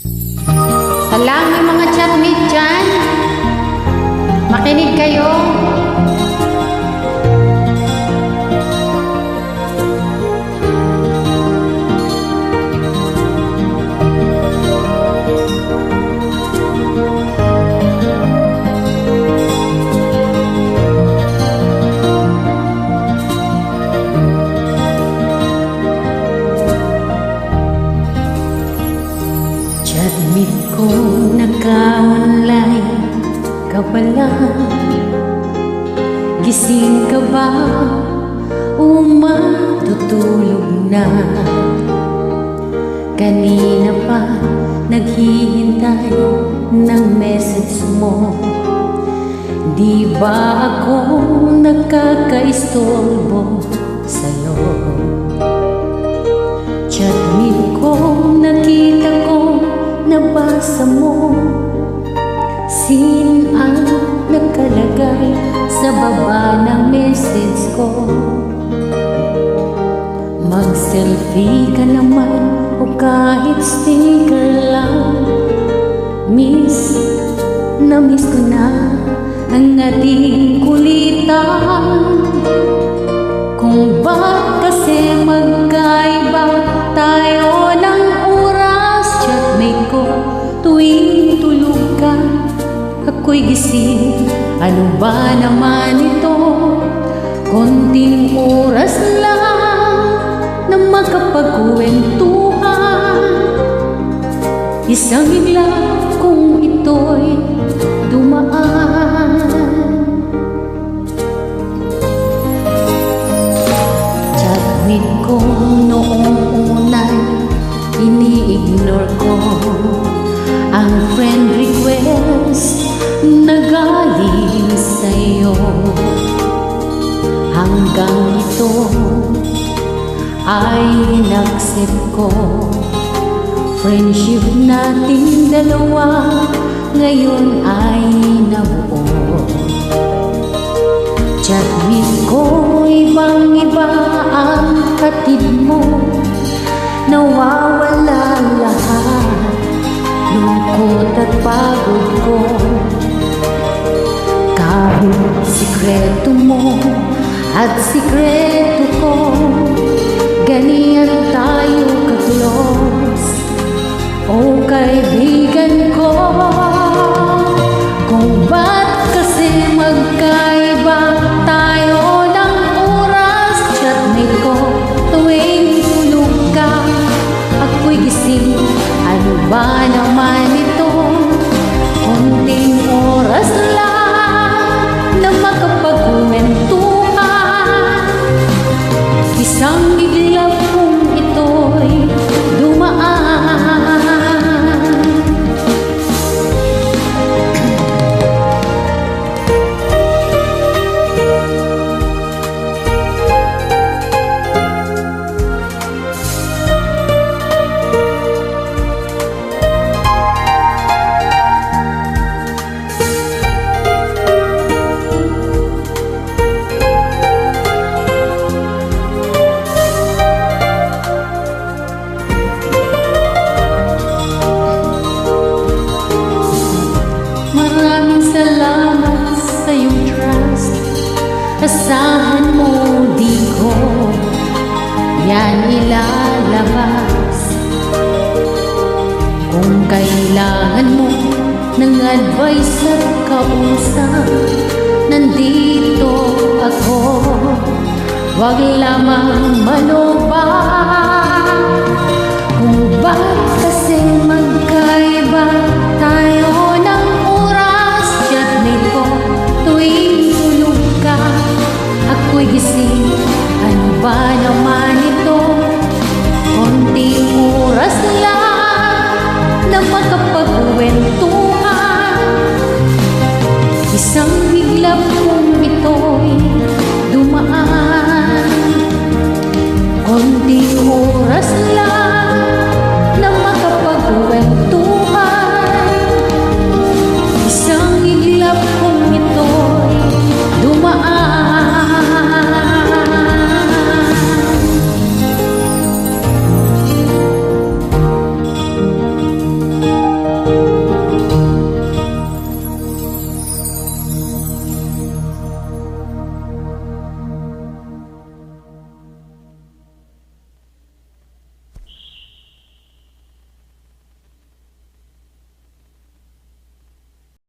Sa lang yung mga chatmate dyan, makinig kayo. Chatmate ko naka-online ka pala. Gising ka ba o matutulog na? Kanina pa naghihintay ng message mo. Di ba ako nakakaistorbo sa'yo? Chatmate ko, nakita ko, nabasa mo. Sin ang nakalagay sa baba ng message ko? Mag-selfie ka naman o kahit sticker lang. Miss na miss ko na ang ating kulitan. Kung ba't kasi magkaiba tayo ng oras, chatmate ko, tuwing tulog ka, ako'y gising. Ano ba naman ito? Konting oras lang na makapagkwentuhan. Isang iglap kung ito'y dumaan. Chatmate ko noong unay ini-ignore ko ang friend request na galing sa'yo. Hanggang ito ay in-accept ko. Friendship nating dalawa ngayon ay nabuo. Chatmate ko, ibang-iba ang hatid mo. Nawawala lahat lungkot at pagod ko. Kahit sikreto mo at sikreto ko, ganyan tayo ka-close, o kaibigan ko. Kung ba't kasi magkaiba tayo ng oras, chatmate ko, tuwing tulog ka, ako'y gising. Ano ba naman ito? Konting oras lang na makapagkwentuhan. Isang iglap kung ito'y dumaan. Maraming salamat sa iyong trust. Asahan mo di ko yan ilalabas. Kung kailangan mo ng advice at kausap, nandito ako. Wag lamang manobat. Kung ba't kasi magkaiba tayo ng oras, chatmate ko, tuwing tulog ka, ako'y gising. Ano ba naman ito? Konting oras lang na makapagkwentuhan. Isang iglap kung ito'y dumaan. Konting oras lang na makapagkwentuhan.